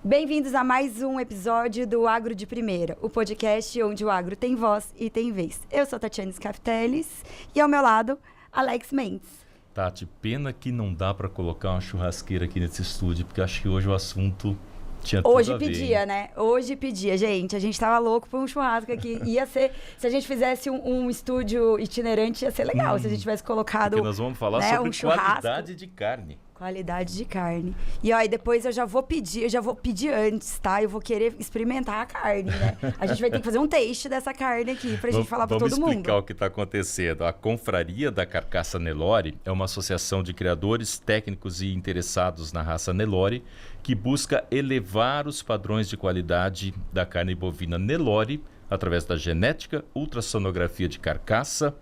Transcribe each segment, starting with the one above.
Bem-vindos a mais um episódio do Agro de Primeira, o podcast onde o agro tem voz e tem vez. Eu sou Tatiana Scafteles e ao meu lado, Alex Mendes. Tati, pena que não dá para colocar uma churrasqueira aqui nesse estúdio, porque acho que hoje o assunto tinha tudo Hoje a ver, pedia, hein? né? Hoje pedia, gente. A gente tava louco por um churrasco aqui. Ia ser, se a gente fizesse um estúdio itinerante, ia ser legal. Se a gente tivesse colocado, Porque nós vamos falar né, sobre um churrasco. qualidade de carne. Qualidade de carne. E ó, e depois eu já vou pedir antes, tá? Eu vou querer experimentar a carne, né? A gente vai ter que fazer um taste dessa carne aqui pra gente falar pra todo mundo. Vamos explicar o que está acontecendo. A Confraria da Carcaça Nelore é uma associação de criadores, técnicos e interessados na raça Nelore que busca elevar os padrões de qualidade da carne bovina Nelore através da genética, ultrassonografia de carcaça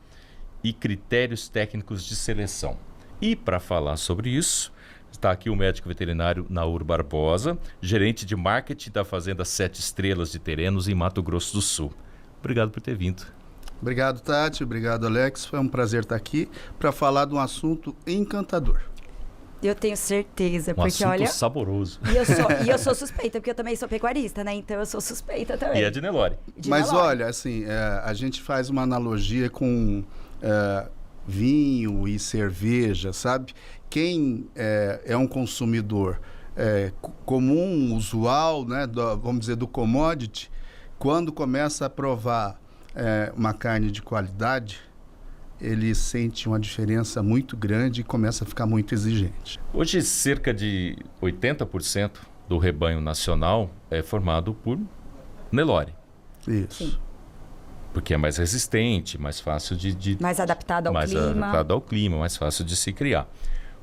e critérios técnicos de seleção. E para falar sobre isso, está aqui o médico veterinário Naur Barbosa, gerente de marketing da Fazenda 7 Estrelas de Terenos, em Mato Grosso do Sul. Obrigado por ter vindo. Obrigado, Tati. Obrigado, Alex. Foi um prazer estar aqui para falar de um assunto encantador. Eu tenho certeza, porque assunto olha... saboroso. E eu sou suspeita, porque eu também sou pecuarista, né? Então eu sou suspeita também. E é de Nelore. Mas olha, assim, a gente faz uma analogia com... vinho e cerveja, sabe? Quem é um consumidor comum, usual, né, vamos dizer, do commodity, quando começa a provar uma carne de qualidade, ele sente uma diferença muito grande e começa a ficar muito exigente. Hoje, cerca de 80% do rebanho nacional é formado por Nelore. Isso. Sim. Porque é mais resistente, mais fácil de mais adaptado ao mais clima. adaptado ao clima, mais fácil de se criar.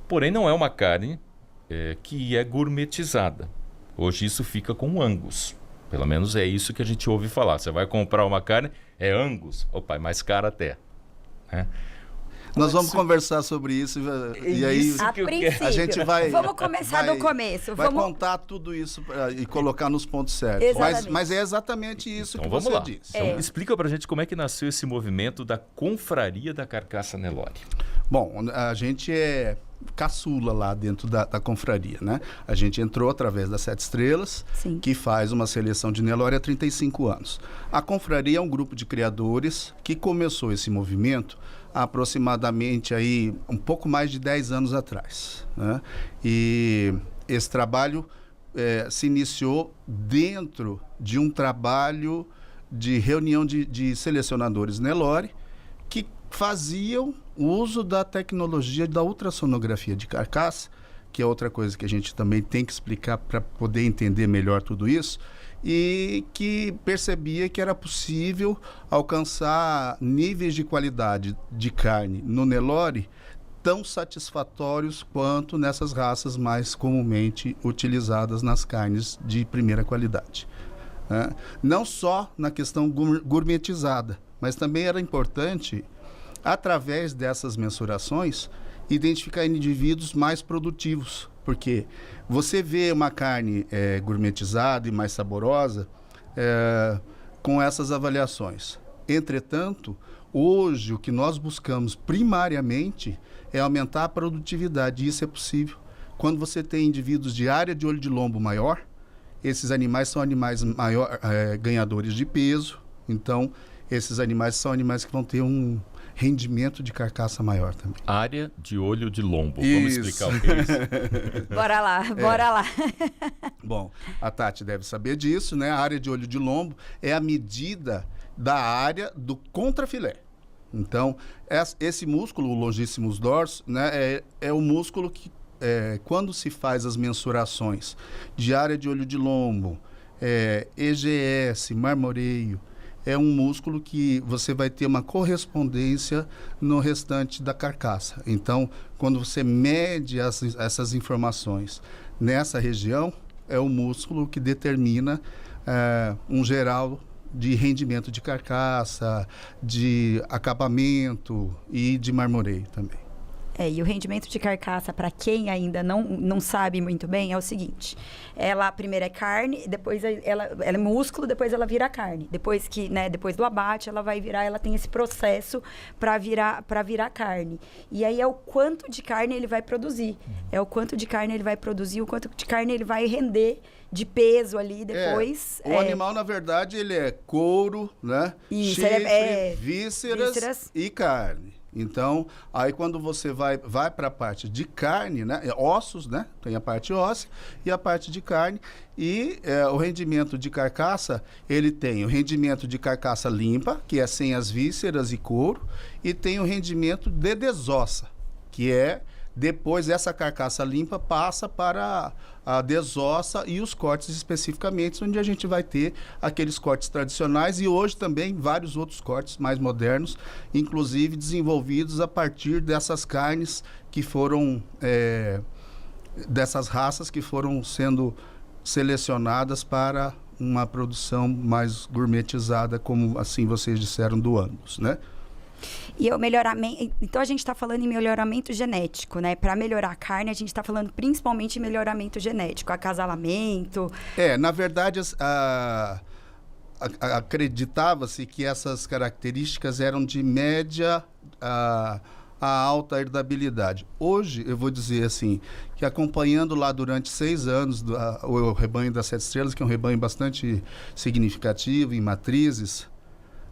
Porém, não é uma carne que é gourmetizada. Hoje isso fica com Angus. Pelo menos é isso que a gente ouve falar. Você vai comprar uma carne, é Angus. Opa, é mais cara até. Né? Nós vamos conversar sobre isso e aí a gente vai... Vamos começar do começo. Vai contar tudo isso e colocar nos pontos certos. Mas é exatamente isso então, que você lá. disse. Então, explica pra gente como é que nasceu esse movimento da Confraria da Carcaça Nelore. Bom, a gente é caçula lá dentro da confraria, né? A gente entrou através das 7 Estrelas, Sim. que faz uma seleção de Nelore há 35 anos. A confraria é um grupo de criadores que começou esse movimento há aproximadamente aí um pouco mais de 10 anos atrás, né? E esse trabalho se iniciou dentro de um trabalho de reunião de selecionadores Nelore que faziam uso da tecnologia da ultrassonografia de carcaça, que é outra coisa que a gente também tem que explicar para poder entender melhor tudo isso, e que percebia que era possível alcançar níveis de qualidade de carne no Nelore tão satisfatórios quanto nessas raças mais comumente utilizadas nas carnes de primeira qualidade. Não só na questão gourmetizada, mas também era importante, através dessas mensurações, identificar indivíduos mais produtivos, porque você vê uma carne gourmetizada e mais saborosa com essas avaliações. Entretanto, hoje o que nós buscamos primariamente é aumentar a produtividade, e isso é possível quando você tem indivíduos de área de olho de lombo maior. Esses animais são animais ganhadores de peso, então esses animais são animais que vão ter um rendimento de carcaça maior também. Área de olho de lombo. Isso. Vamos explicar o que é isso? Bora lá. Bom, a Tati deve saber disso, né? A área de olho de lombo é a medida da área do contrafilé. Então, esse músculo, o longíssimos dorso, né, é o músculo que, quando se faz as mensurações de área de olho de lombo, EGS, marmoreio, é um músculo que você vai ter uma correspondência no restante da carcaça. Então, quando você mede essas informações nessa região, é o músculo que determina um geral de rendimento de carcaça, de acabamento e de marmoreio também. E o rendimento de carcaça, para quem ainda não sabe muito bem, é o seguinte: ela primeiro é carne, depois ela é músculo, depois ela vira carne. Depois do abate, ela tem esse processo para virar carne. E aí é o quanto de carne ele vai produzir. É o quanto de carne ele vai produzir, o quanto de carne ele vai render de peso ali depois. O animal, na verdade, ele é couro, né? Isso, chifre, vísceras e carne. Então, aí quando você vai para a parte de carne, né? Ossos, né? Tem a parte óssea e a parte de carne. E o rendimento de carcaça, ele tem o rendimento de carcaça limpa, que é sem as vísceras e couro, e tem o rendimento de desossa, que é depois essa carcaça limpa passa para a desossa e os cortes especificamente, onde a gente vai ter aqueles cortes tradicionais e hoje também vários outros cortes mais modernos, inclusive desenvolvidos a partir dessas carnes que foram, dessas raças que foram sendo selecionadas para uma produção mais gourmetizada, como assim vocês disseram, do Angus, né? E o melhoramento, então a gente está falando em melhoramento genético, né? Para melhorar a carne, a gente está falando principalmente em melhoramento genético, acasalamento. Na verdade, acreditava-se que essas características eram de média a alta herdabilidade. Hoje, eu vou dizer assim, que acompanhando lá durante 6 anos o rebanho das 7 estrelas, que é um rebanho bastante significativo em matrizes,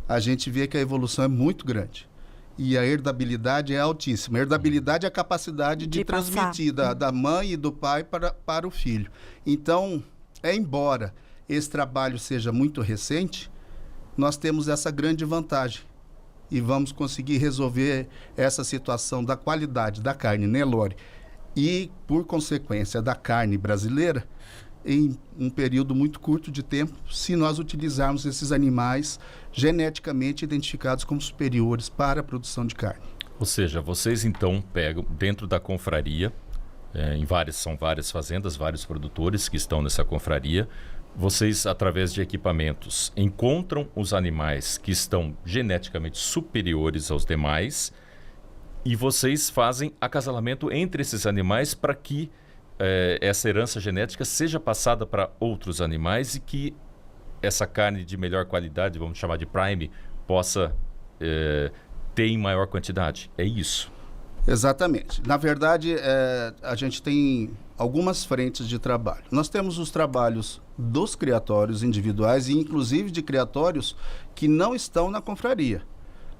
a gente vê que a evolução é muito grande. E a herdabilidade é altíssima. A herdabilidade é a capacidade de transmitir da mãe e do pai para o filho. Então, embora esse trabalho seja muito recente, nós temos essa grande vantagem. E vamos conseguir resolver essa situação da qualidade da carne Nelore e, por consequência, da carne brasileira em um período muito curto de tempo, se nós utilizarmos esses animais geneticamente identificados como superiores para a produção de carne. Ou seja, vocês então pegam dentro da confraria, são várias fazendas, vários produtores que estão nessa confraria, vocês, através de equipamentos, encontram os animais que estão geneticamente superiores aos demais e vocês fazem acasalamento entre esses animais para que essa herança genética seja passada para outros animais e que essa carne de melhor qualidade, vamos chamar de prime, possa ter em maior quantidade. É isso? Exatamente. Na verdade, a gente tem algumas frentes de trabalho. Nós temos os trabalhos dos criatórios individuais e inclusive de criatórios que não estão na confraria,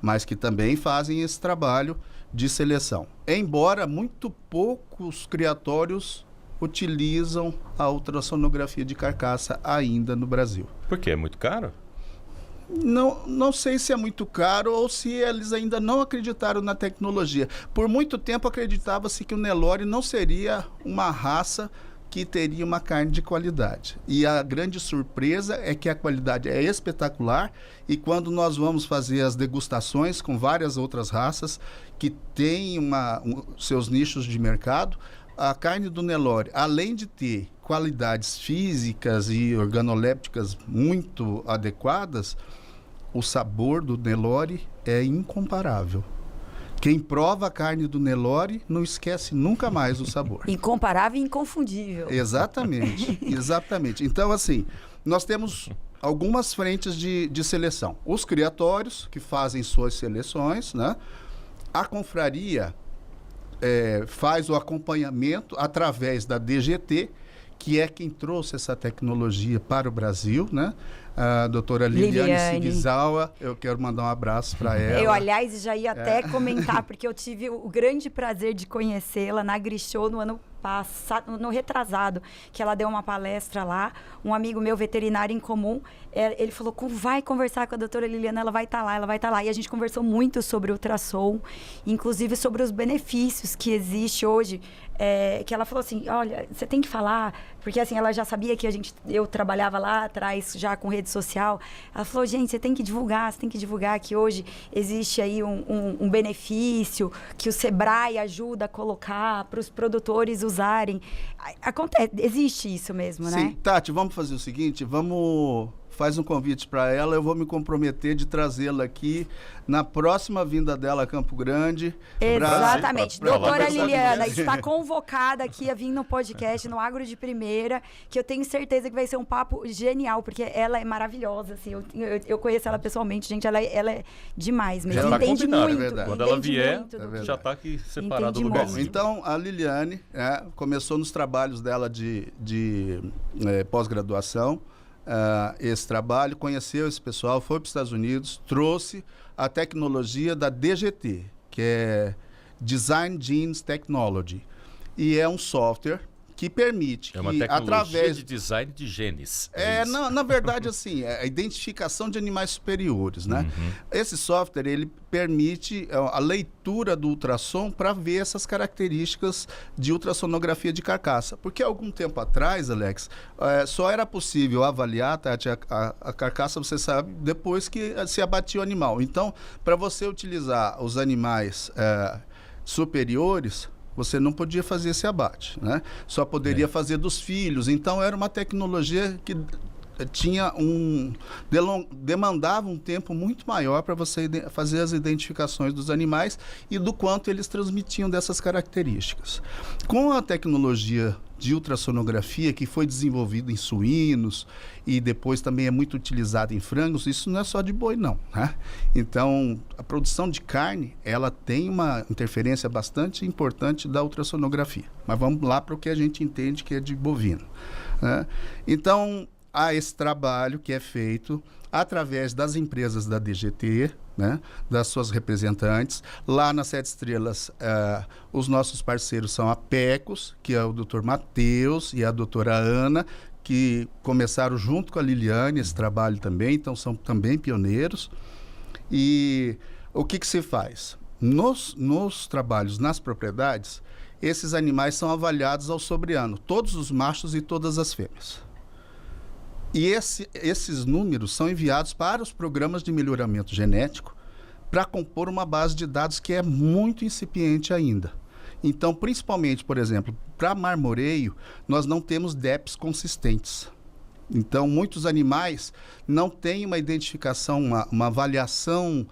mas que também fazem esse trabalho de seleção. Embora muito poucos criatórios utilizam a ultrassonografia de carcaça ainda no Brasil. Por quê? É muito caro? Não sei se é muito caro ou se eles ainda não acreditaram na tecnologia. Por muito tempo acreditava-se que o Nelore não seria uma raça que teria uma carne de qualidade. E a grande surpresa é que a qualidade é espetacular e quando nós vamos fazer as degustações com várias outras raças que têm seus nichos de mercado, a carne do Nelore, além de ter qualidades físicas e organolépticas muito adequadas, o sabor do Nelore é incomparável. Quem prova a carne do Nelore não esquece nunca mais o sabor. Incomparável e inconfundível. Exatamente, exatamente. Então, assim, nós temos algumas frentes de seleção. Os criatórios, que fazem suas seleções, né? A confraria faz o acompanhamento através da DGT, que é quem trouxe essa tecnologia para o Brasil, né? A doutora Liliane Sigizawa, eu quero mandar um abraço para ela. Eu, aliás, já ia até comentar, porque eu tive o grande prazer de conhecê-la na AgriShow no ano passado, no retrasado, que ela deu uma palestra lá. Um amigo meu, veterinário em comum, ele falou, vai conversar com a doutora Liliana, ela vai estar lá, ela vai estar lá. E a gente conversou muito sobre ultrassom, inclusive sobre os benefícios que existe hoje. Que ela falou assim, olha, você tem que falar, porque assim, ela já sabia que eu trabalhava lá atrás já com rede social. Ela falou, gente, você tem que divulgar que hoje existe aí um benefício que o Sebrae ajuda a colocar para os produtores usarem. Existe isso mesmo, né? Sim, Tati, vamos fazer o seguinte, vamos faz um convite para ela, eu vou me comprometer de trazê-la aqui na próxima vinda dela a Campo Grande. Exatamente. pra Doutora falar Liliana está convocada aqui a vir no podcast, no Agro de Primeira, que eu tenho certeza que vai ser um papo genial, porque ela é maravilhosa, assim, eu conheço ela pessoalmente, gente, ela é demais mesmo, Já tá entende combinado, muito. é verdade. Quando ela entende vier, muito. já está aqui separado Entendi o lugar. muito. Então, a Liliane começou nos trabalhos dela de pós-graduação, esse trabalho, conheceu esse pessoal, foi para os Estados Unidos, trouxe a tecnologia da DGT, que é Design Genes Technology, e é um software que permite É uma que, tecnologia através de design de genes. Isso. na verdade, assim, é a identificação de animais superiores, né? Esse software, ele permite a leitura do ultrassom para ver essas características de ultrassonografia de carcaça. Porque algum tempo atrás, Alex, só era possível avaliar, Tati, a carcaça, você sabe, depois que se abatia o animal. Então, para você utilizar os animais superiores, você não podia fazer esse abate, né? Só poderia fazer dos filhos. Então, era uma tecnologia que demandava um tempo muito maior para você fazer as identificações dos animais e do quanto eles transmitiam dessas características. Com a tecnologia de ultrassonografia que foi desenvolvida em suínos e depois também é muito utilizada em frangos, isso não é só de boi não, né? Então, a produção de carne, ela tem uma interferência bastante importante da ultrassonografia. Mas vamos lá para o que a gente entende que é de bovino, né? Então, há esse trabalho que é feito através das empresas da DGT, né, das suas representantes. Lá na Sete Estrelas, os nossos parceiros são a PECOS, que é o Dr. Matheus e a doutora Ana, que começaram junto com a Liliane esse trabalho também, então são também pioneiros. E o que se faz? Nos trabalhos, nas propriedades, esses animais são avaliados ao sobreano, todos os machos e todas as fêmeas. E esses números são enviados para os programas de melhoramento genético para compor uma base de dados que é muito incipiente ainda. Então, principalmente, por exemplo, para marmoreio, nós não temos DEPs consistentes. Então, muitos animais não têm uma identificação, uma avaliação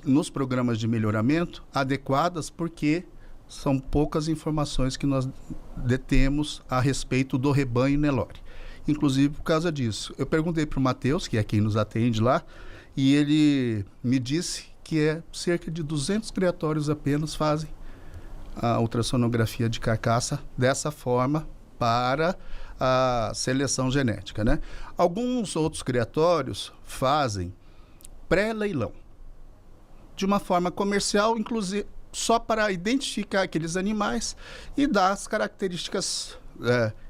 nos programas de melhoramento adequadas, porque são poucas informações que nós detemos a respeito do rebanho Nelore. Inclusive por causa disso. Eu perguntei para o Matheus, que é quem nos atende lá, e ele me disse que cerca de 200 criatórios apenas fazem a ultrassonografia de carcaça dessa forma para a seleção genética, né? Alguns outros criatórios fazem pré-leilão, de uma forma comercial, inclusive só para identificar aqueles animais e dar as características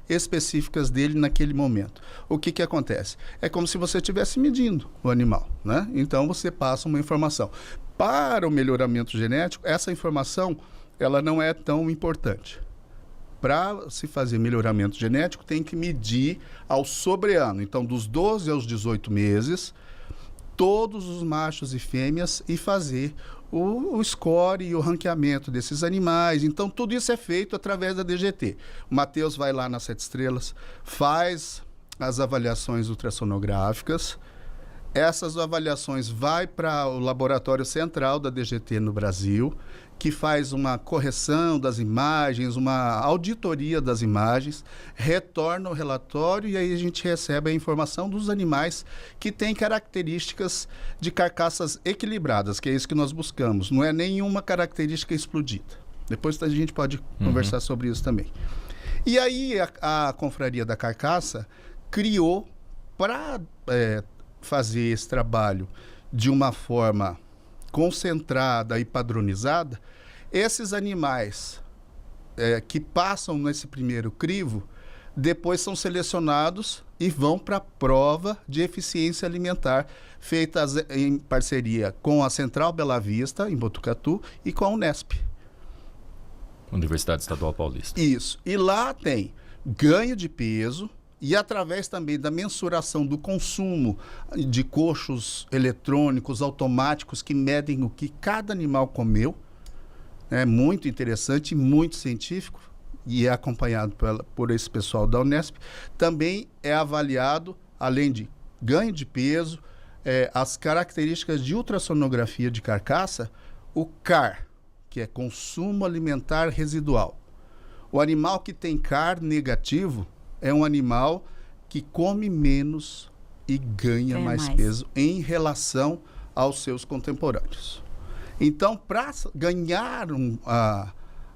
específicas dele naquele momento. O que acontece? É como se você estivesse medindo o animal, né? Então você passa uma informação. Para o melhoramento genético, essa informação ela não é tão importante. Para se fazer melhoramento genético, tem que medir ao sobreano. Então, dos 12 aos 18 meses, todos os machos e fêmeas e fazer o score e o ranqueamento desses animais. Então, tudo isso é feito através da DGT. O Matheus vai lá nas Sete Estrelas, faz as avaliações ultrassonográficas. Essas avaliações vai para o laboratório central da DGT no Brasil, que faz uma correção das imagens, uma auditoria das imagens, retorna o relatório e aí a gente recebe a informação dos animais que têm características de carcaças equilibradas, que é isso que nós buscamos. Não é nenhuma característica explodida. Depois a gente pode conversar sobre isso também. E aí a Confraria da Carcaça criou para fazer esse trabalho de uma forma concentrada e padronizada, esses animais que passam nesse primeiro crivo, depois são selecionados e vão para a prova de eficiência alimentar, feita em parceria com a Central Bela Vista, em Botucatu, e com a Unesp. Universidade Estadual Paulista. Isso. E lá tem ganho de peso, e através também da mensuração do consumo de coxos eletrônicos automáticos que medem o que cada animal comeu, é muito interessante, muito científico, e é acompanhado por esse pessoal da Unesp. Também é avaliado, além de ganho de peso, as características de ultrassonografia de carcaça, o CAR, que é consumo alimentar residual. O animal que tem CAR negativo é um animal que come menos e ganha mais peso em relação aos seus contemporâneos. Então, para ganhar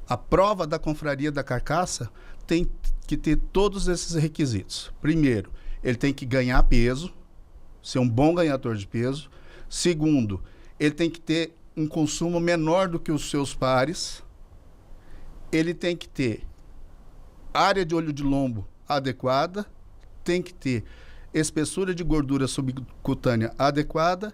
a prova da confraria da carcaça, tem que ter todos esses requisitos. Primeiro, ele tem que ganhar peso, ser um bom ganhador de peso. Segundo, ele tem que ter um consumo menor do que os seus pares. Ele tem que ter área de olho de lombo adequada, tem que ter espessura de gordura subcutânea adequada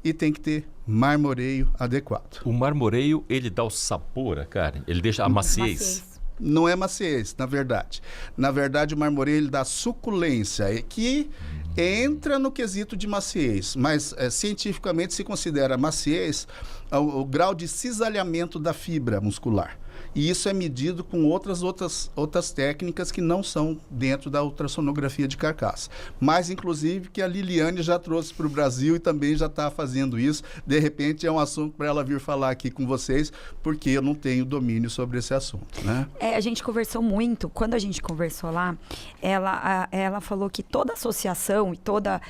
e tem que ter marmoreio adequado. O marmoreio, ele dá o sabor à carne? Ele deixa a maciez? Não é maciez, na verdade. Na verdade, o marmoreio ele dá suculência, que entra no quesito de maciez, mas cientificamente se considera maciez o grau de cisalhamento da fibra muscular. E isso é medido com outras técnicas que não são dentro da ultrassonografia de carcaça. Mas, inclusive, que a Liliane já trouxe para o Brasil e também já está fazendo isso. De repente, é um assunto para ela vir falar aqui com vocês, porque eu não tenho domínio sobre esse assunto, né? A gente conversou muito. Quando a gente conversou lá, ela falou que toda associação e toda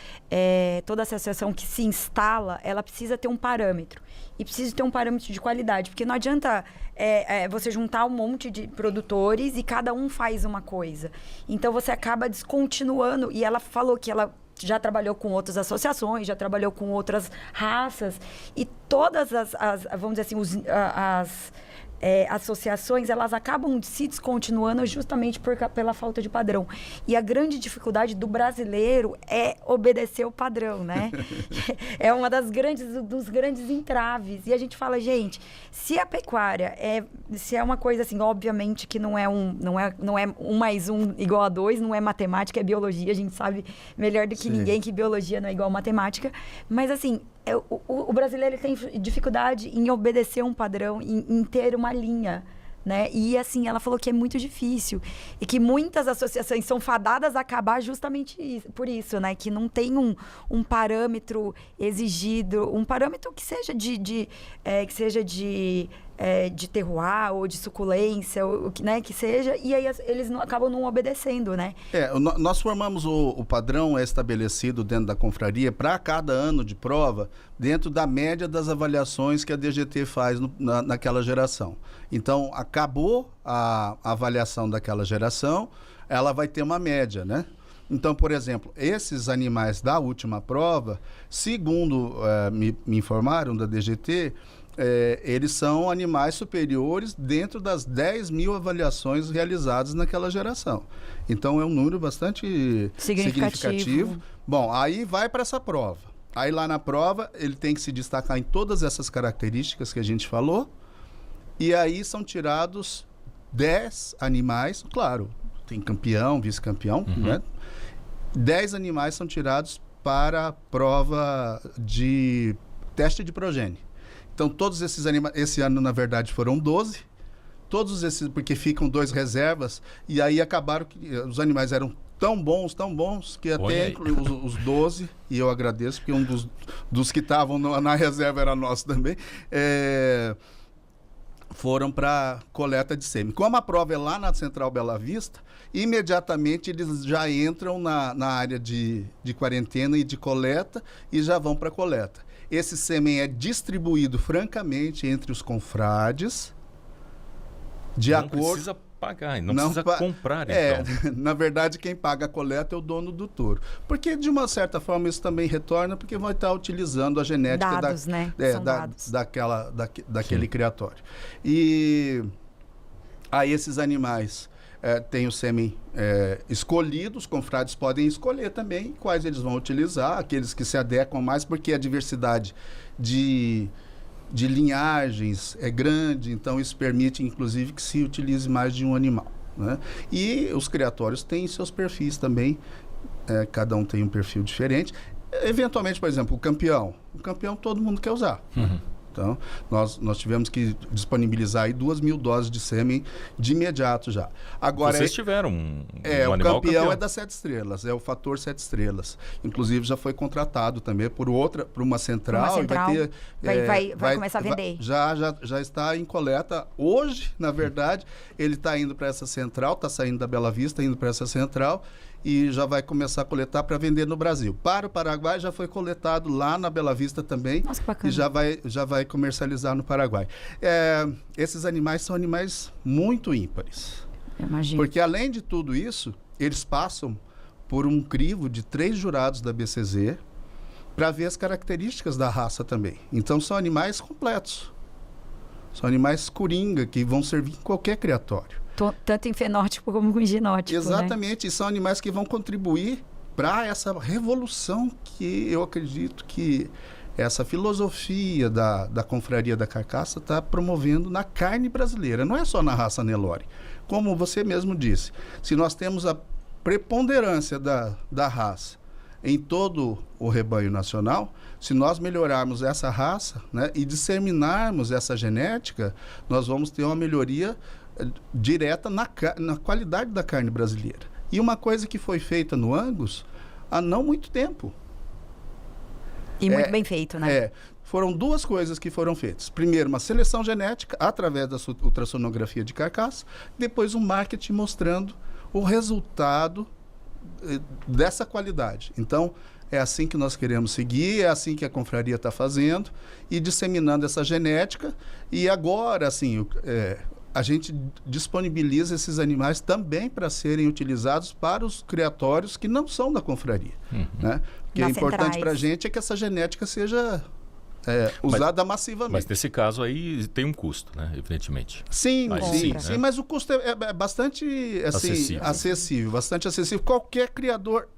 associação que se instala, ela precisa ter um parâmetro. E precisa ter um parâmetro de qualidade, porque não adianta você juntar um monte de produtores e cada um faz uma coisa. Então, você acaba descontinuando. E ela falou que ela já trabalhou com outras associações, já trabalhou com outras raças. E todas vamos dizer assim, as associações, elas acabam se descontinuando justamente pela falta de padrão. E a grande dificuldade do brasileiro é obedecer o padrão, né? É uma dos grandes entraves. E a gente fala, gente, se a pecuária se é uma coisa assim, obviamente que não é 1 mais 1 igual a 2, não é matemática, é biologia, a gente sabe melhor do que ninguém que biologia não é igual a matemática, mas assim, o brasileiro tem dificuldade em obedecer um padrão, em ter uma linha, né? E assim, ela falou que é muito difícil e que muitas associações são fadadas a acabar justamente por isso, né? Que não tem um parâmetro exigido, um parâmetro que seja de terroir ou de suculência, né, que seja, e aí eles acabam não obedecendo, né? Nós formamos o padrão estabelecido dentro da confraria para cada ano de prova, dentro da média das avaliações que a DGT faz naquela geração. Então, acabou a avaliação daquela geração, ela vai ter uma média, né? Então, por exemplo, esses animais da última prova, segundo me informaram da DGT, eles são animais superiores dentro das 10 mil avaliações realizadas naquela geração. Então, é um número bastante significativo. Bom, aí vai para essa prova. Aí lá na prova, ele tem que se destacar em todas essas características que a gente falou. E aí são tirados 10 animais, claro, tem campeão, vice-campeão, né? 10 animais são tirados para a prova de teste de progênie. Então, todos esses animais, esse ano, na verdade, foram 12. Todos esses, porque ficam 2 reservas, e aí acabaram que os animais eram tão bons, que até os 12, e eu agradeço, porque um dos que estavam na reserva era nosso também, foram para coleta de sêmen. Como a prova é lá na Central Bela Vista, imediatamente eles já entram na área de quarentena e de coleta e já vão para a coleta. Esse sêmen é distribuído francamente entre os confrades, de acordo... Não precisa pagar, não precisa comprar, então. Na verdade, quem paga a coleta é o dono do touro. Porque, de uma certa forma, isso também retorna, porque vai estar utilizando a genética dados, né? Dados. daquele criatório. E aí esses animais têm o sêmen escolhido, os confrades podem escolher também quais eles vão utilizar, aqueles que se adequam mais, porque a diversidade de linhagens é grande, então isso permite, inclusive, que se utilize mais de um animal, né? E os criatórios têm seus perfis também, cada um tem um perfil diferente. Eventualmente, por exemplo, o campeão todo mundo quer usar. Então, nós tivemos que disponibilizar aí 2.000 doses de sêmen de imediato já. Agora, vocês tiveram um o animal campeão é das 7 estrelas, é o fator 7 estrelas. Inclusive, já foi contratado também por uma central. E vai começar a vender. Já está em coleta. Hoje, na verdade, ele está indo para essa central, está saindo da Bela Vista, indo para essa central, e já vai começar a coletar para vender no Brasil. Para o Paraguai já foi coletado lá na Bela Vista também. Nossa, que bacana. E já vai comercializar no Paraguai. Esses animais são animais muito ímpares. Eu imagino. Porque além de tudo isso, eles passam por um crivo de 3 jurados da BCZ para ver as características da raça também. Então são animais completos. São animais coringa que vão servir em qualquer criatório. Tanto em fenótipo como em genótipo. Exatamente, né? E são animais que vão contribuir para essa revolução que eu acredito que essa filosofia da confraria da carcaça está promovendo na carne brasileira. Não é só na raça Nelore. Como você mesmo disse, se nós temos a preponderância da raça em todo o rebanho nacional, se nós melhorarmos essa raça, né, e disseminarmos essa genética, nós vamos ter uma melhoria direta na qualidade da carne brasileira. E uma coisa que foi feita no Angus há não muito tempo. E muito bem feito, né? Foram 2 coisas que foram feitas. Primeiro, uma seleção genética através da ultrassonografia de carcaça, depois um marketing mostrando o resultado dessa qualidade. Então, é assim que nós queremos seguir, é assim que a confraria está fazendo, e disseminando essa genética. E agora, assim, a gente disponibiliza esses animais também para serem utilizados para os criatórios que não são da confraria. Né? O que é importante para a gente é que essa genética seja usada massivamente. Mas nesse caso aí tem um custo, né? Evidentemente. Sim, né? Mas o custo é bastante acessível. Bastante acessível. Qualquer criador,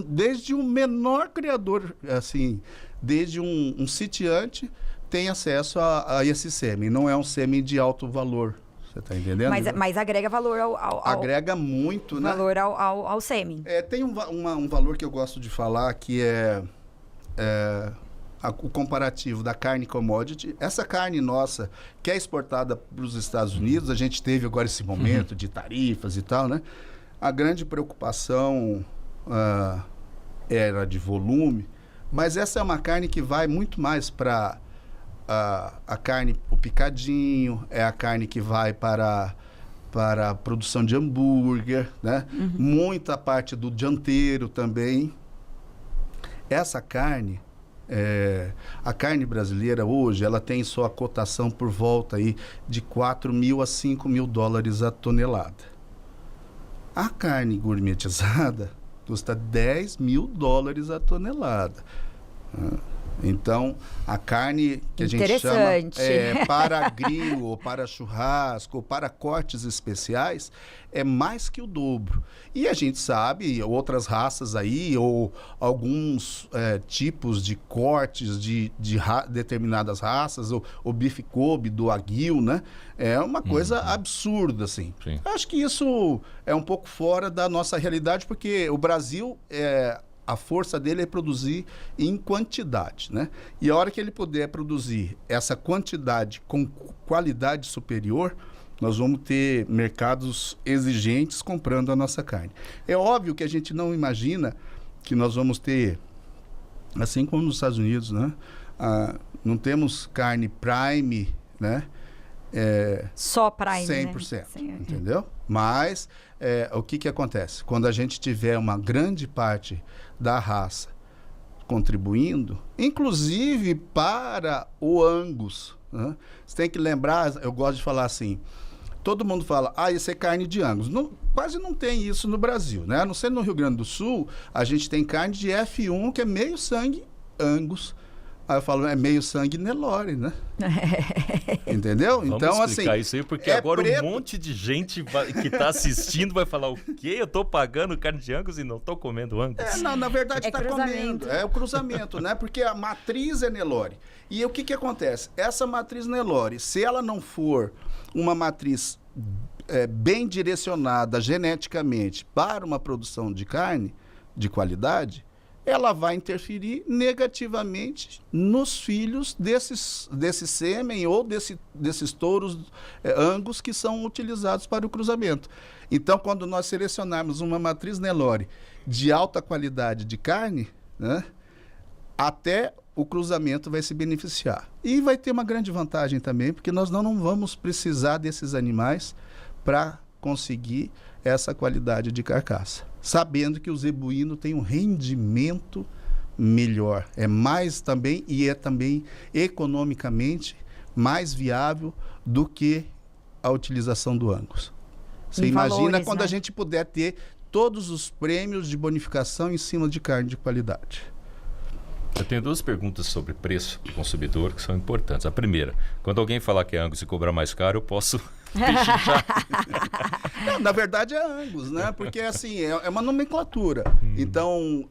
desde um menor criador, assim, desde um sitiante, tem acesso a esse sêmen. Não é um sêmen de alto valor. Você está entendendo? Mas agrega valor agrega muito, né? Valor ao sêmen. Tem um valor que eu gosto de falar, que é o comparativo da carne commodity. Essa carne nossa, que é exportada para os Estados Unidos, a gente teve agora esse momento de tarifas e tal, né? A grande preocupação era de volume, mas essa é uma carne que vai muito mais para a carne, o picadinho, é a carne que vai para a produção de hambúrguer, né? Muita parte do dianteiro também. Essa carne, a carne brasileira hoje, ela tem sua cotação por volta aí de 4.000 a 5.000 dólares a tonelada. A carne gourmetizada custa 10.000 dólares a tonelada. Então, a carne que a gente chama para grill, ou para churrasco, ou para cortes especiais, é mais que o dobro. E a gente sabe, outras raças aí, ou alguns tipos de cortes de determinadas raças, o bife Kobe do Wagyu, né? É uma coisa absurda, assim. Sim. Acho que isso é um pouco fora da nossa realidade, porque o Brasil a força dele é produzir em quantidade, né? E a hora que ele puder produzir essa quantidade com qualidade superior, nós vamos ter mercados exigentes comprando a nossa carne. É óbvio que a gente não imagina que nós vamos ter, assim como nos Estados Unidos, né? Não temos carne prime, né? Só prime, 100%, né? entendeu? Mas o que acontece? Quando a gente tiver uma grande parte da raça contribuindo, inclusive para o Angus, né? Você tem que lembrar, eu gosto de falar assim, todo mundo fala, isso é carne de Angus. Quase não tem isso no Brasil, né? A não ser no Rio Grande do Sul, a gente tem carne de F1, que é meio sangue Angus. Aí eu falo, é meio sangue Nelore, né? Entendeu? Vamos então, explicar assim, isso aí, porque agora um monte de gente que está assistindo vai falar, o quê? Eu estou pagando carne de Angus e não estou comendo Angus? Não, na verdade está cruzamento. comendo. É o cruzamento, né? Porque a matriz é Nelore. E o que acontece? Essa matriz Nelore, se ela não for uma matriz bem direcionada geneticamente para uma produção de carne de qualidade, ela vai interferir negativamente nos filhos desse sêmen ou desses touros Angus que são utilizados para o cruzamento. Então, quando nós selecionarmos uma matriz Nelore de alta qualidade de carne, né, até o cruzamento vai se beneficiar. E vai ter uma grande vantagem também, porque nós não vamos precisar desses animais para conseguir essa qualidade de carcaça, sabendo que o zebuíno tem um rendimento melhor, é mais também e é também economicamente mais viável do que a utilização do Angus. Você imagina valores, quando, né, a gente puder ter todos os prêmios de bonificação em cima de carne de qualidade. Eu tenho duas perguntas sobre preço do consumidor que são importantes. A primeira, quando alguém falar que é Angus e cobrar mais caro, eu posso pechinchar. Não, na verdade é Angus, né? Porque assim, é uma nomenclatura. Então,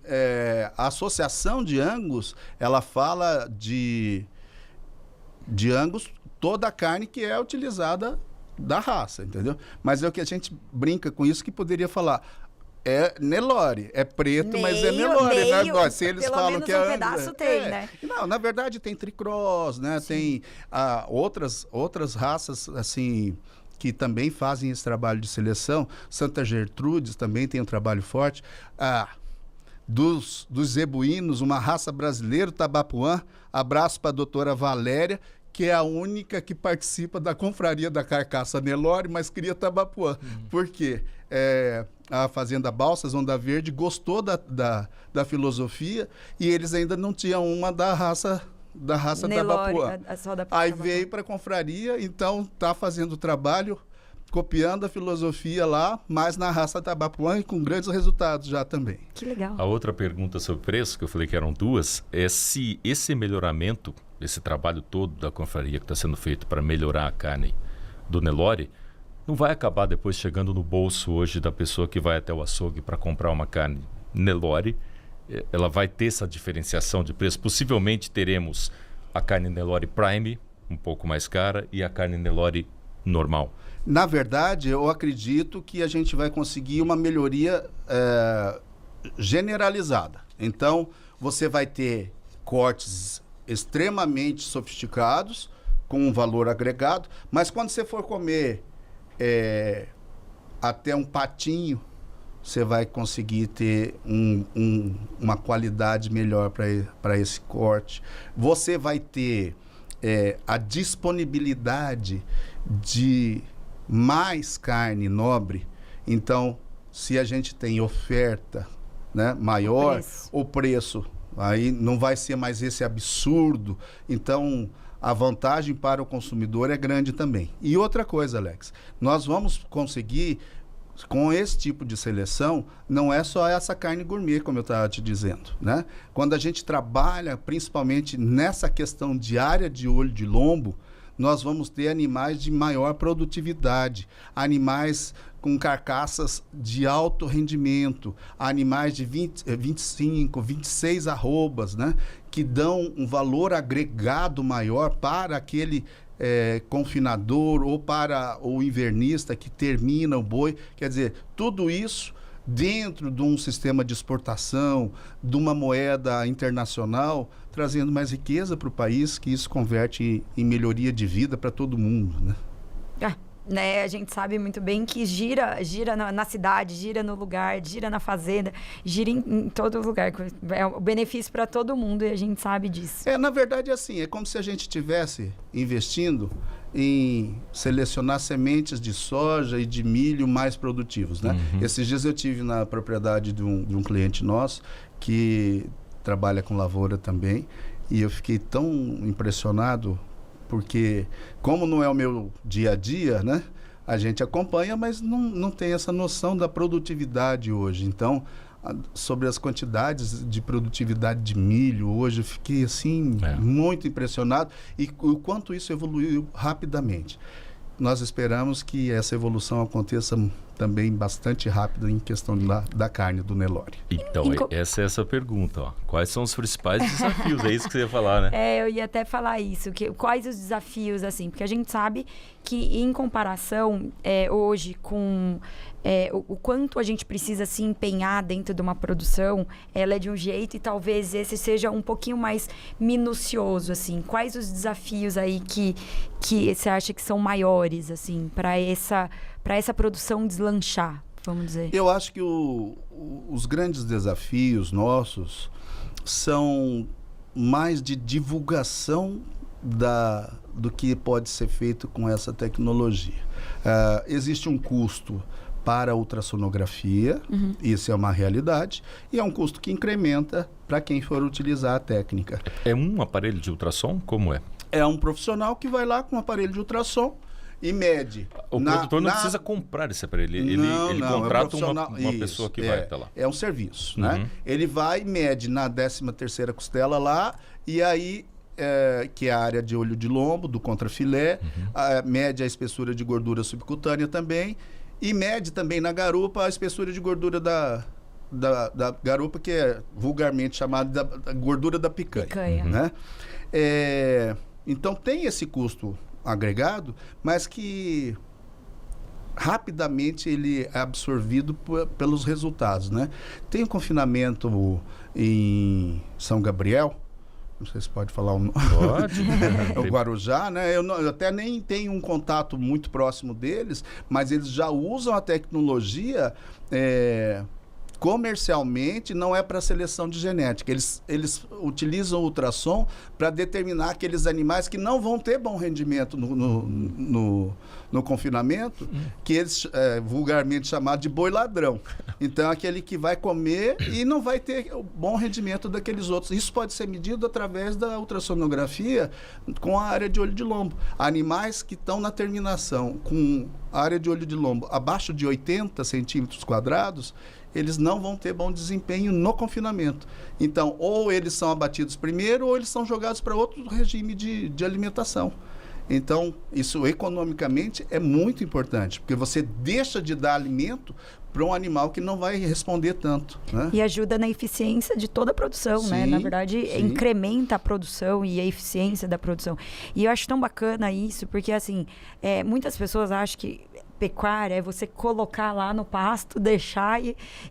a associação de Angus, ela fala de Angus, toda a carne que é utilizada da raça, entendeu? Mas é o que a gente brinca com isso, que poderia falar... É Nelore, é preto, mas é Nelore, né? Se eles falam que é Angus, pedaço tem, né? Não, na verdade tem tricross, né? Sim. Tem outras raças, assim, que também fazem esse trabalho de seleção. Santa Gertrudes também tem um trabalho forte. Dos zebuínos, uma raça brasileira, o Tabapuã. Abraço para a doutora Valéria, que é a única que participa da confraria da carcaça Nelore, mas cria Tabapuã. Por quê? A Fazenda Balsas, Onda Verde, gostou da filosofia e eles ainda não tinham uma da raça Nelore, Tabapuã. Aí veio para a confraria, então está fazendo o trabalho, copiando a filosofia lá, mas na raça Tabapuã e com grandes resultados já também. Que legal. A outra pergunta sobre preço, que eu falei que eram duas, é se esse melhoramento, esse trabalho todo da confraria que está sendo feito para melhorar a carne do Nelore, não vai acabar depois chegando no bolso hoje da pessoa que vai até o açougue para comprar uma carne Nelore. Ela vai ter essa diferenciação de preço. Possivelmente teremos a carne Nelore Prime, um pouco mais cara, e a carne Nelore normal. Na verdade, eu acredito que a gente vai conseguir uma melhoria generalizada. Então, você vai ter cortes extremamente sofisticados, com um valor agregado, mas quando você for comer até um patinho, você vai conseguir ter uma qualidade melhor para esse corte. Você vai ter a disponibilidade de mais carne nobre. Então, se a gente tem oferta, né, maior, o preço aí não vai ser mais esse absurdo. Então, a vantagem para o consumidor é grande também. E outra coisa, Alex, nós vamos conseguir, com esse tipo de seleção, não é só essa carne gourmet, como eu estava te dizendo, né? Quando a gente trabalha, principalmente nessa questão de área de olho de lombo, nós vamos ter animais de maior produtividade, animais com carcaças de alto rendimento, animais de 25, 26 arrobas, né? Que dão um valor agregado maior para aquele confinador ou para o invernista que termina o boi. Quer dizer, tudo isso dentro de um sistema de exportação, de uma moeda internacional, trazendo mais riqueza para o país, que isso converte em melhoria de vida para todo mundo, né? A gente sabe muito bem que gira na cidade, gira no lugar, gira na fazenda, gira em todo lugar. É um benefício para todo mundo e a gente sabe disso. Na verdade, assim, é como se a gente estivesse investindo em selecionar sementes de soja e de milho mais produtivos, né? Esses dias eu tive na propriedade de um cliente nosso que trabalha com lavoura também e eu fiquei tão impressionado porque, como não é o meu dia a dia, né? A gente acompanha, mas não tem essa noção da produtividade hoje. Então, sobre as quantidades de produtividade de milho, hoje eu fiquei, assim, muito impressionado. E o quanto isso evoluiu rapidamente. Nós esperamos que essa evolução aconteça também bastante rápida em questão da carne do Nelore. Então, essa é essa pergunta, ó. Quais são os principais desafios? É isso que você ia falar, né? Eu ia até falar isso. Quais os desafios, assim? Porque a gente sabe que, em comparação, hoje, com o quanto a gente precisa se empenhar dentro de uma produção, ela é de um jeito e talvez esse seja um pouquinho mais minucioso, assim. Quais os desafios aí que você acha que são maiores, assim, para essa produção deslanchar, vamos dizer? Eu acho que os grandes desafios nossos são mais de divulgação do que pode ser feito com essa tecnologia. Existe um custo para a ultrassonografia, isso é uma realidade, e é um custo que incrementa para quem for utilizar a técnica. É um aparelho de ultrassom? Como é? É um profissional que vai lá com um aparelho de ultrassom e mede. O produtor não precisa comprar esse aparelho, ele contrata uma pessoa que vai até lá. É um serviço, né? Ele vai e mede na 13ª costela lá, e aí, que é a área de olho de lombo, do contrafilé, mede a espessura de gordura subcutânea também, e mede também na garupa a espessura de gordura da garupa, que é vulgarmente chamada da gordura da picanha. Né? Então tem esse custo agregado, mas que rapidamente ele é absorvido pelos resultados, né? Tem um confinamento em São Gabriel, não sei se pode falar o nome. Pode. O Guarujá, né? Eu até nem tenho um contato muito próximo deles, mas eles já usam a tecnologia comercialmente, não é para seleção de genética. Eles utilizam o ultrassom para determinar aqueles animais que não vão ter bom rendimento no confinamento, que eles vulgarmente chamam de boi ladrão. Então, aquele que vai comer e não vai ter o bom rendimento daqueles outros. Isso pode ser medido através da ultrassonografia com a área de olho de lombo. Animais que estão na terminação com a área de olho de lombo abaixo de 80 centímetros quadrados, eles não vão ter bom desempenho no confinamento. Então, ou eles são abatidos primeiro, ou eles são jogados para outro regime de alimentação. Então, isso economicamente é muito importante, porque você deixa de dar alimento para um animal que não vai responder tanto, né? E ajuda na eficiência de toda a produção, sim, né? Na verdade, sim, incrementa a produção e a eficiência da produção. E eu acho tão bacana isso, porque assim, muitas pessoas acham que pecuária é você colocar lá no pasto, deixar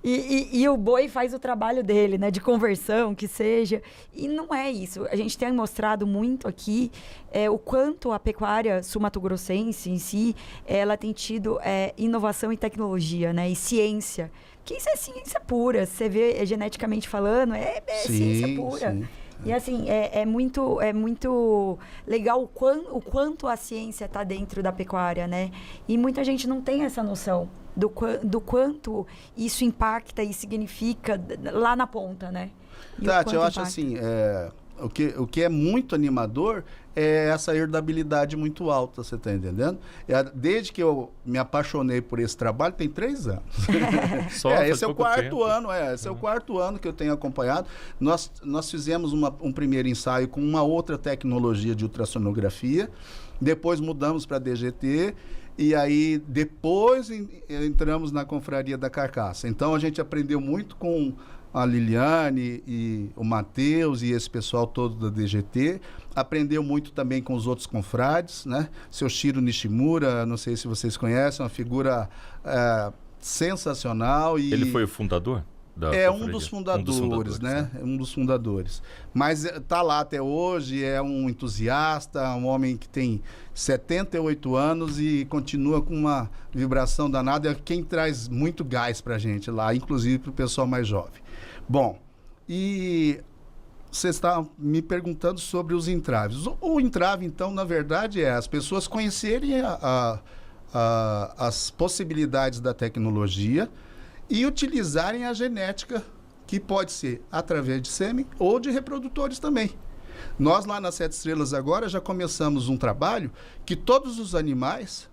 e o boi faz o trabalho dele, né? De conversão, que seja. E não é isso. A gente tem mostrado muito aqui o quanto a pecuária sul-mato-grossense em si, ela tem tido inovação e tecnologia, né? E ciência. Que isso é ciência pura. Você vê, geneticamente falando, sim, ciência pura. Sim. E assim, é muito legal o quanto a ciência está dentro da pecuária, né? E muita gente não tem essa noção do quanto isso impacta e significa lá na ponta, né? E Tati, eu acho assim, o que é muito animador é essa herdabilidade muito alta, você está entendendo? Desde que eu me apaixonei por esse trabalho, tem 3 anos. Esse é o quarto ano, esse é o quarto ano que eu tenho acompanhado. Nós fizemos um primeiro ensaio com uma outra tecnologia de ultrassonografia, depois mudamos para DGT, e aí depois entramos na Confraria da Carcaça. Então a gente aprendeu muito com a Liliane e o Matheus e esse pessoal todo da DGT, aprendeu muito também com os outros confrades, né? Seu Shiro Nishimura, não sei se vocês conhecem, uma figura sensacional. Ele foi o fundador? Um dos fundadores, né? Um dos fundadores. Mas está lá até hoje, é um entusiasta, um homem que tem 78 anos e continua com uma vibração danada. É quem traz muito gás para a gente lá, inclusive para o pessoal mais jovem. Bom, e você está me perguntando sobre os entraves. O entrave, então, na verdade, é as pessoas conhecerem as possibilidades da tecnologia e utilizarem a genética, que pode ser através de sêmen ou de reprodutores também. Nós lá nas 7 Estrelas agora já começamos um trabalho que todos os animais,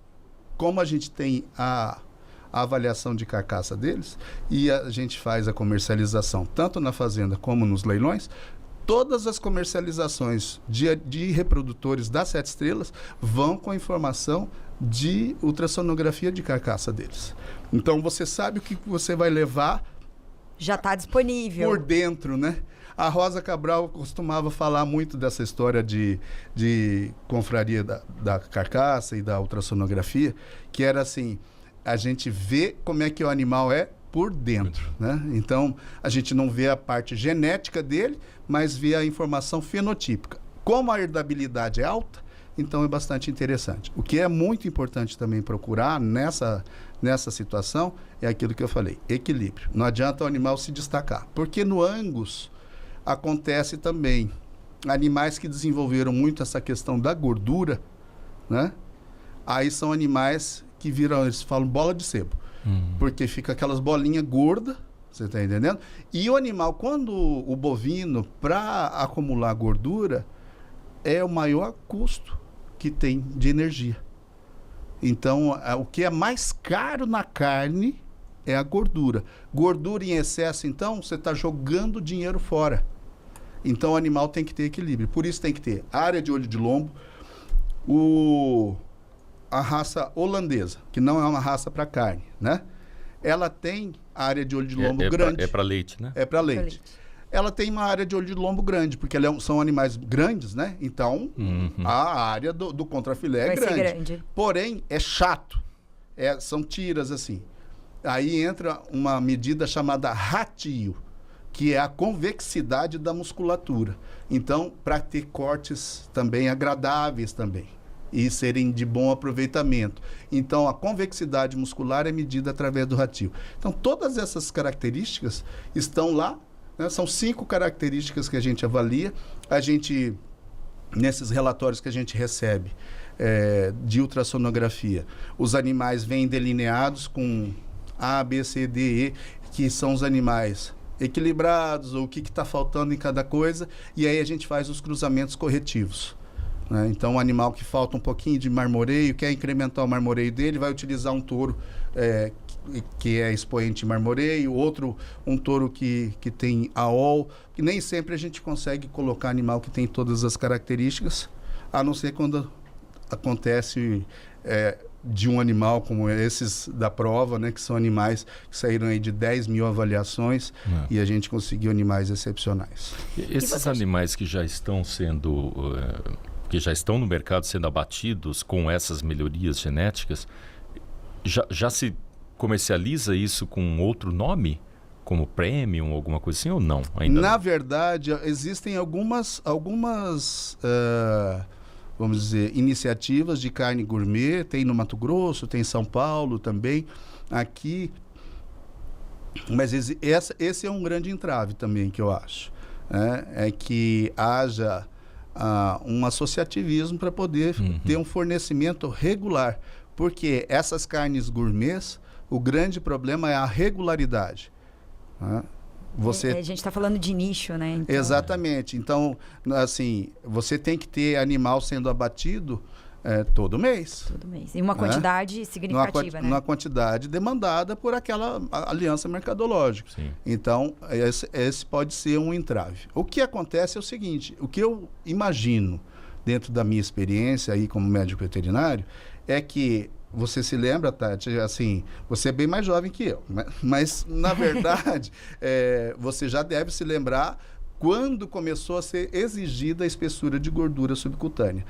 como a gente tem a avaliação de carcaça deles e a gente faz a comercialização tanto na fazenda como nos leilões, todas as comercializações de reprodutores das 7 Estrelas vão com a informação de ultrassonografia de carcaça deles. Então você sabe o que você vai levar. Já está disponível. Por dentro, né? A Rosa Cabral costumava falar muito dessa história de confraria da carcaça e da ultrassonografia, que era assim, a gente vê como é que o animal é por dentro, né? Então, a gente não vê a parte genética dele, mas vê a informação fenotípica. Como a herdabilidade é alta, então é bastante interessante. O que é muito importante também procurar nessa situação é aquilo que eu falei, equilíbrio. Não adianta o animal se destacar, porque no Angus acontece também animais que desenvolveram muito essa questão da gordura, né? Aí são animais que viram, eles falam bola de sebo, porque fica aquelas bolinhas gordas, você está entendendo? E o animal, quando o bovino, para acumular gordura, é o maior custo que tem de energia. Então, o que é mais caro na carne é a gordura. Gordura em excesso, então, você está jogando dinheiro fora. Então, o animal tem que ter equilíbrio. Por isso tem que ter área de olho de lombo, a raça holandesa, que não é uma raça para carne, né? Ela tem área de olho de lombo grande. É para leite, né? É para leite. Ela tem uma área de olho de lombo grande, porque são animais grandes, né? Então, a área do contrafilé é grande. Porém, é chato. São tiras assim. Aí entra uma medida chamada ratio, que é a convexidade da musculatura. Então, para ter cortes também agradáveis também e serem de bom aproveitamento. Então, a convexidade muscular é medida através do ratio. Então, todas essas características estão lá, né? São 5 características que a gente avalia. Nesses relatórios que a gente recebe de ultrassonografia, os animais vêm delineados com A, B, C, D, E, que são os animais equilibrados, ou o que está faltando em cada coisa, e aí a gente faz os cruzamentos corretivos, né? Então, um animal que falta um pouquinho de marmoreio, quer incrementar o marmoreio dele, vai utilizar um touro que é expoente em marmoreio, outro um touro que tem AOL, que nem sempre a gente consegue colocar animal que tem todas as características, a não ser quando acontece de um animal como esses da prova, né, que são animais que saíram aí de 10 mil avaliações e a gente conseguiu animais excepcionais. Esses animais que já estão no mercado sendo abatidos com essas melhorias genéticas, já se comercializa isso com outro nome? Como premium, alguma coisa assim, ou não? Ainda Na não? verdade, existem algumas vamos dizer, iniciativas de carne gourmet, tem no Mato Grosso, tem em São Paulo também, aqui. Mas esse é um grande entrave também, que eu acho, né? É que haja um associativismo para poder ter um fornecimento regular, porque essas carnes gourmets, o grande problema é a regularidade, né? A gente está falando de nicho, né? Então... Exatamente. Então, assim, você tem que ter animal sendo abatido todo mês. Todo mês. E uma quantidade significativa, né? Uma quantidade demandada por aquela aliança mercadológica. Sim. Então, esse pode ser um entrave. O que acontece é o seguinte, o que eu imagino, dentro da minha experiência aí como médico veterinário, é que você se lembra, Tati, assim, você é bem mais jovem que eu, mas na verdade, você já deve se lembrar quando começou a ser exigida a espessura de gordura subcutânea.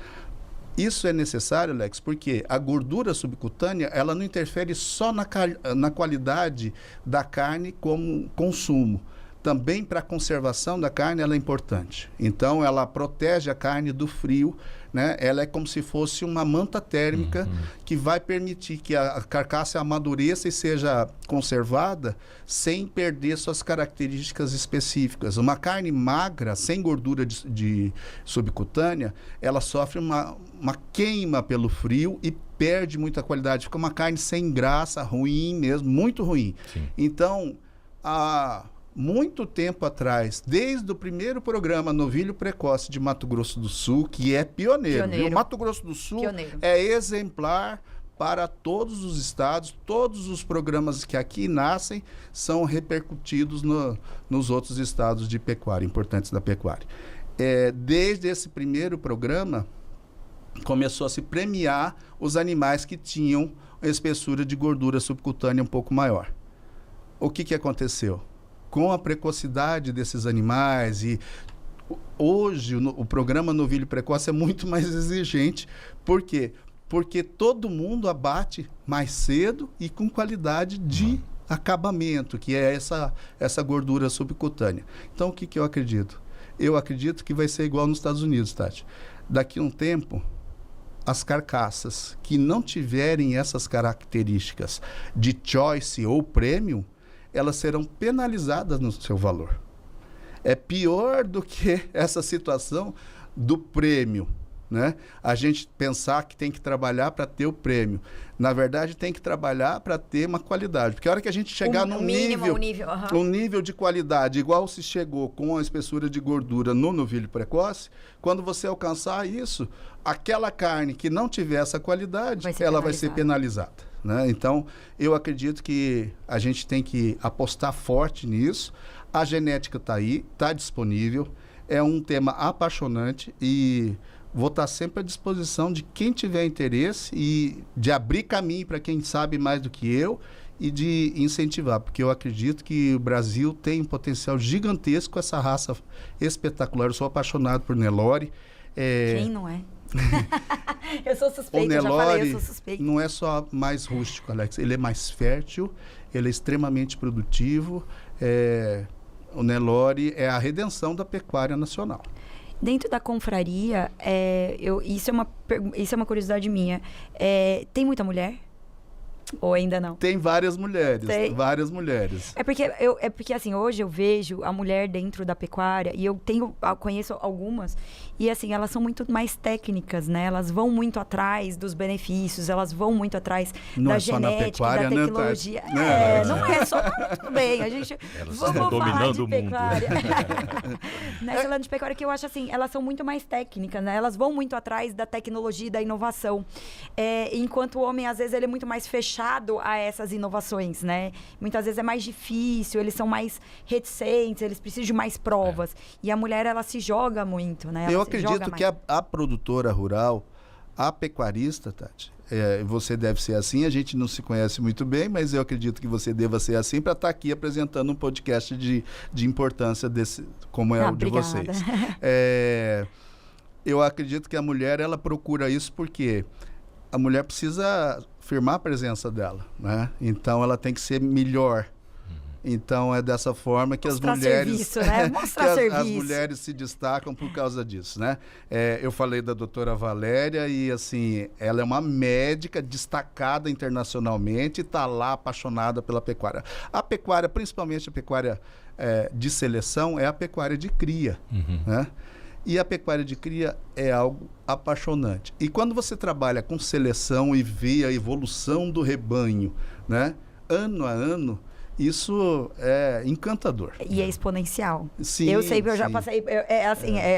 Isso é necessário, Alex, porque a gordura subcutânea, ela não interfere só na qualidade da carne como consumo. Também para a conservação da carne ela é importante. Então, ela protege a carne do frio, né? Ela é como se fosse uma manta térmica que vai permitir que a carcaça amadureça e seja conservada sem perder suas características específicas. Uma carne magra, sem gordura de subcutânea, ela sofre uma queima pelo frio e perde muita qualidade. Fica uma carne sem graça, ruim mesmo, muito ruim. Sim. Então, muito tempo atrás, desde o primeiro programa Novilho Precoce de Mato Grosso do Sul, que é pioneiro. O Mato Grosso do Sul é exemplar para todos os estados, todos os programas que aqui nascem são repercutidos nos outros estados de pecuária, importantes da pecuária. Desde esse primeiro programa, começou a se premiar os animais que tinham espessura de gordura subcutânea um pouco maior. O que aconteceu? Com a precocidade desses animais e hoje o programa Novilho Precoce é muito mais exigente. Por quê? Porque todo mundo abate mais cedo e com qualidade de acabamento, que é essa gordura subcutânea. Então, o que eu acredito? Eu acredito que vai ser igual nos Estados Unidos, Tati. Daqui a um tempo, as carcaças que não tiverem essas características de choice ou premium, elas serão penalizadas no seu valor. É pior do que essa situação do prêmio, né? A gente pensar que tem que trabalhar para ter o prêmio. Na verdade, tem que trabalhar para ter uma qualidade. Porque a hora que a gente chegar num um nível de qualidade, igual se chegou com a espessura de gordura no novilho precoce, quando você alcançar isso, aquela carne que não tiver essa qualidade, ela vai ser penalizada, né? Então, eu acredito que a gente tem que apostar forte nisso. A genética está aí, está disponível. É um tema apaixonante e vou estar sempre à disposição de quem tiver interesse e de abrir caminho para quem sabe mais do que eu e de incentivar, porque eu acredito que o Brasil tem um potencial gigantesco com essa raça espetacular. Eu sou apaixonado por Nelore. Quem não é? Eu sou suspeito, o Nelore eu já falei, eu sou suspeito. Não é só mais rústico, Alex, ele é mais fértil, ele é extremamente produtivo. O Nelore é a redenção da pecuária nacional. Dentro da confraria, isso é uma curiosidade minha. Tem muita mulher? Ou ainda não? Tem várias mulheres, várias mulheres. É porque assim, hoje eu vejo a mulher dentro da pecuária e eu conheço algumas e assim, elas são muito mais técnicas, né? Elas vão muito atrás dos benefícios, elas vão muito atrás da genética, da tecnologia. Não é só, tudo bem, a gente vamos falar de pecuária. Nessa falando de pecuária que eu acho assim, elas são muito mais técnicas, né? Elas vão muito atrás da tecnologia e da inovação. Enquanto o homem, às vezes, ele é muito mais fechado a essas inovações, né? Muitas vezes é mais difícil, eles são mais reticentes, eles precisam de mais provas. E a mulher, ela se joga muito, né? Eu acredito que a produtora rural, a pecuarista, Tati, você deve ser assim, a gente não se conhece muito bem, mas eu acredito que você deva ser assim para estar aqui apresentando um podcast de importância desse, como é o de vocês. Eu acredito que a mulher, ela procura isso porque a mulher precisa firmar a presença dela, né? Então ela tem que ser melhor. Então é dessa forma que as mulheres as mulheres se destacam por causa disso, né? Eu falei da doutora Valéria e assim, ela é uma médica destacada internacionalmente e está lá apaixonada pela pecuária. A pecuária, principalmente a pecuária de seleção, é a pecuária de cria, né? E a pecuária de cria é algo apaixonante. E quando você trabalha com seleção e vê a evolução do rebanho, né, ano a ano, isso é encantador. E é exponencial. Sim, eu sei, eu já passei...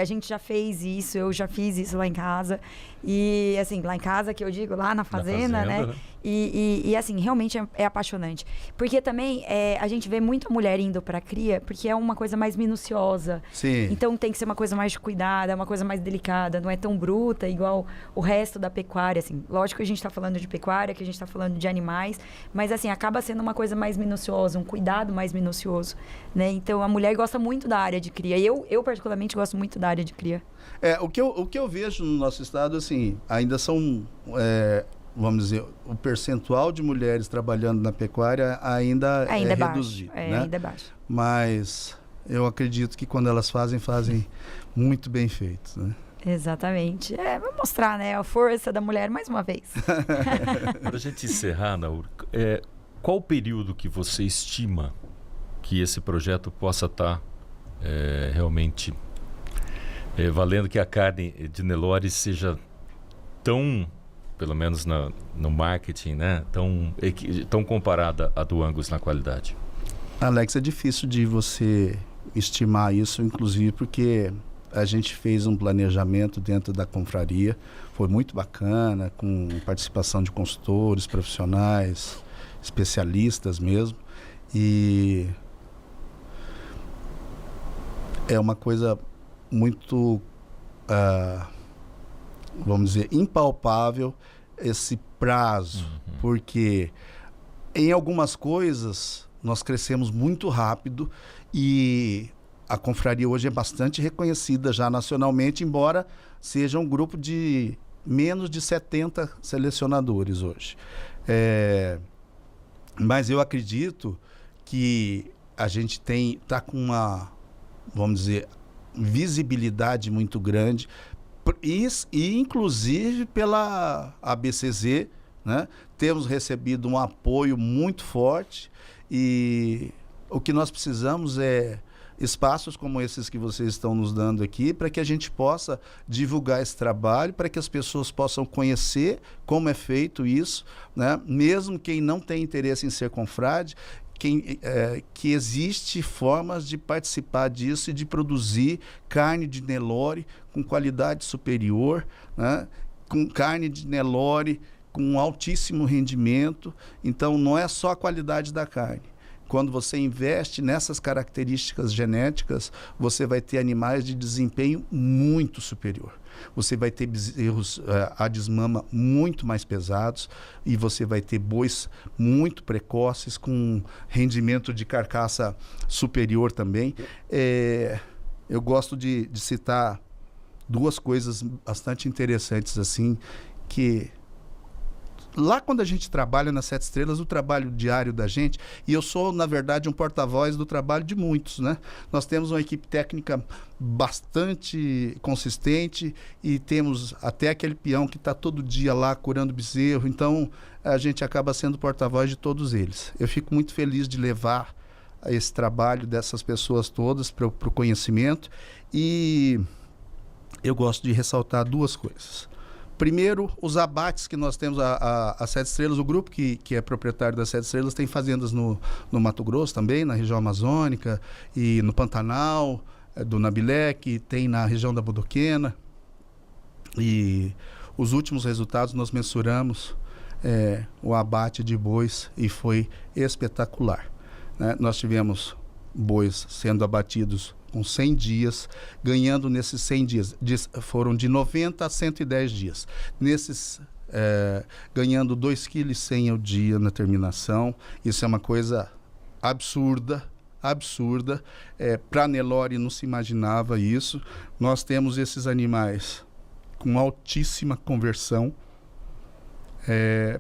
a gente já fez isso, eu já fiz isso lá em casa. E, assim, lá em casa, que eu digo, lá na fazenda, né? E assim, realmente é apaixonante. Porque também a gente vê muita mulher indo para a cria, porque é uma coisa mais minuciosa. Sim. Então tem que ser uma coisa mais de cuidado, é uma coisa mais delicada, não é tão bruta igual o resto da pecuária, assim. Lógico que a gente está falando de pecuária, que a gente está falando de animais, mas assim, acaba sendo uma coisa mais minuciosa, um cuidado mais minucioso, né? Então a mulher gosta muito da área de cria. Eu particularmente gosto muito da área de cria. O que eu vejo no nosso estado, assim, ainda são, vamos dizer, o percentual de mulheres trabalhando na pecuária ainda é reduzido. Né? Ainda é baixo. Mas eu acredito que quando elas fazem muito bem feito, né? Exatamente. Vamos mostrar, né, a força da mulher mais uma vez. Para a gente encerrar, Naur, qual o período que você estima que esse projeto possa estar realmente valendo, que a carne de Nelore seja tão, pelo menos no marketing, né, tão comparada à do Angus na qualidade? Alex, é difícil de você estimar isso, inclusive porque a gente fez um planejamento dentro da confraria, foi muito bacana, com participação de consultores, profissionais, especialistas mesmo, e é uma coisa muito vamos dizer, impalpável esse prazo, porque em algumas coisas nós crescemos muito rápido e a confraria hoje é bastante reconhecida já nacionalmente, embora seja um grupo de menos de 70 selecionadores hoje. Mas eu acredito que a gente está com uma, vamos dizer, visibilidade muito grande, e inclusive pela ABCZ, né? Temos recebido um apoio muito forte, e o que nós precisamos é espaços como esses que vocês estão nos dando aqui, para que a gente possa divulgar esse trabalho, para que as pessoas possam conhecer como é feito isso, né? Mesmo quem não tem interesse em ser confrade, que existe formas de participar disso e de produzir carne de Nelore com qualidade superior, né? Com carne de Nelore com altíssimo rendimento. Então, não é só a qualidade da carne. Quando você investe nessas características genéticas, você vai ter animais de desempenho muito superior. Você vai ter bezerros a desmama muito mais pesados, e você vai ter bois muito precoces, com rendimento de carcaça superior também. Eu gosto de citar duas coisas bastante interessantes, assim, que lá quando a gente trabalha nas 7 Estrelas, o trabalho diário da gente, e eu sou, na verdade, um porta-voz do trabalho de muitos, né? Nós temos uma equipe técnica bastante consistente, e temos até aquele peão que está todo dia lá curando bezerro, então a gente acaba sendo porta-voz de todos eles. Eu fico muito feliz de levar esse trabalho dessas pessoas todas para o conhecimento, e eu gosto de ressaltar duas coisas. Primeiro, os abates que nós temos, a 7 Estrelas, o grupo que é proprietário das 7 Estrelas tem fazendas no Mato Grosso também, na região amazônica, e no Pantanal, do Nabilec, tem na região da Bodoquena. E os últimos resultados nós mensuramos o abate de bois, e foi espetacular, né? Nós tivemos bois sendo abatidos com 100 dias, ganhando nesses 100 dias, foram de 90 a 110 dias. Nesses, ganhando 2,1 kg ao dia na terminação. Isso é uma coisa absurda. Para Nelore não se imaginava isso. Nós temos esses animais com altíssima conversão,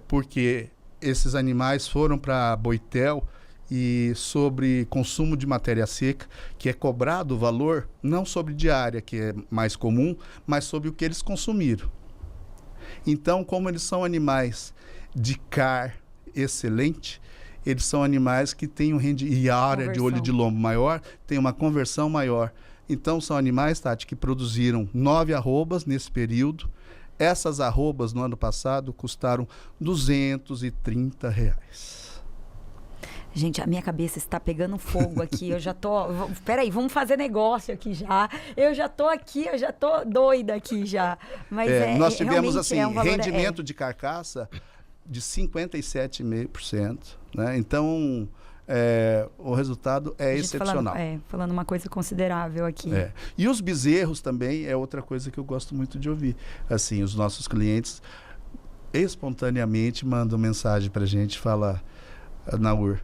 porque esses animais foram para Boitel, e sobre consumo de matéria seca, que é cobrado o valor, não sobre diária, que é mais comum, mas sobre o que eles consumiram. Então, como eles são animais de CAR excelente, eles são animais que têm e a área de olho de lombo maior, tem uma conversão maior. Então, são animais, Tati, que produziram 9 arrobas nesse período. Essas arrobas, no ano passado, custaram R$230. Gente, a minha cabeça está pegando fogo aqui. Eu já tô... Peraí, vamos fazer negócio aqui já. Eu já tô aqui, eu já tô doida aqui já. Mas nós tivemos, assim, rendimento de carcaça de 57,5%. Né? Então, o resultado é excepcional. Falando uma coisa considerável aqui. E os bezerros também é outra coisa que eu gosto muito de ouvir. Assim, os nossos clientes espontaneamente mandam mensagem para a gente, fala: Naur,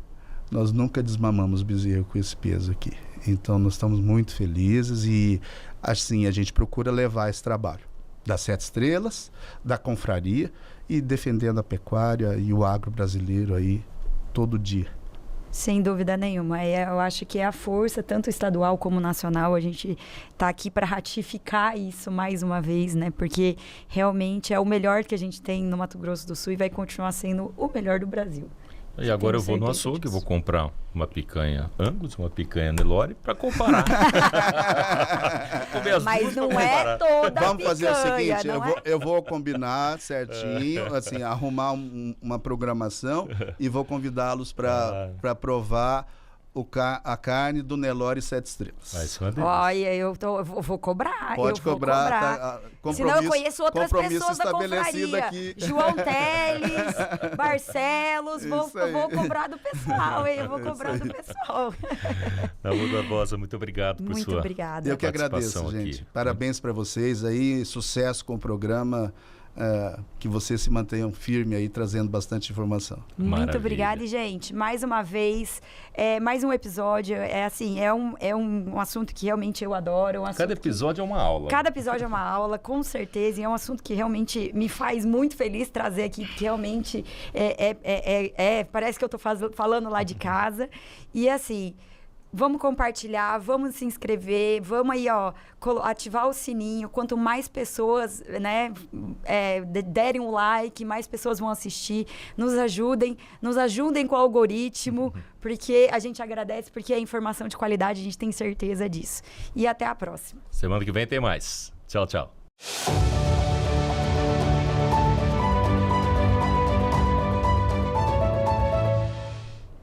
nós nunca desmamamos bezerro com esse peso aqui. Então, nós estamos muito felizes, e assim a gente procura levar esse trabalho das 7 Estrelas, da confraria, e defendendo a pecuária e o agro brasileiro aí todo dia. Sem dúvida nenhuma. Eu acho que é a força, tanto estadual como nacional. A gente está aqui para ratificar isso mais uma vez, né? Porque realmente é o melhor que a gente tem no Mato Grosso do Sul, e vai continuar sendo o melhor do Brasil. E agora eu vou no açougue, vou comprar uma picanha Angus, uma picanha Nelore, para comparar. Mas não é toda Vamos picanha, fazer o seguinte, eu vou combinar certinho, assim, arrumar uma programação, e vou convidá-los para provar a carne do Nelore 7 estrelas. Vai ser uma delícia. Olha, eu vou cobrar. Pode eu vou cobrar. cobrar. Tá, senão eu conheço outras pessoas da estabelecido confraria. aqui. João Teles, Barcelos, Isso vou aí. cobrar do pessoal, hein? Eu vou cobrar do pessoal. Nalu Barbosa, muito obrigado por Muito sua obrigada. Eu que agradeço, participação gente. aqui. Parabéns para vocês aí, sucesso com o programa, que vocês se mantenham firme aí, trazendo bastante informação. Muito Maravilha. obrigada. E, gente, mais uma vez, mais um episódio. É um assunto que realmente eu adoro. Cada episódio é uma aula. Cada episódio é uma aula, com certeza. E é um assunto que realmente me faz muito feliz trazer aqui, que realmente parece que eu estou falando lá de casa. E assim, vamos compartilhar, vamos se inscrever, vamos aí, ó, ativar o sininho. Quanto mais pessoas, né, derem um like, mais pessoas vão assistir. Nos ajudem com o algoritmo, porque a gente agradece, porque é informação de qualidade, a gente tem certeza disso. E até a próxima. Semana que vem tem mais. Tchau, tchau.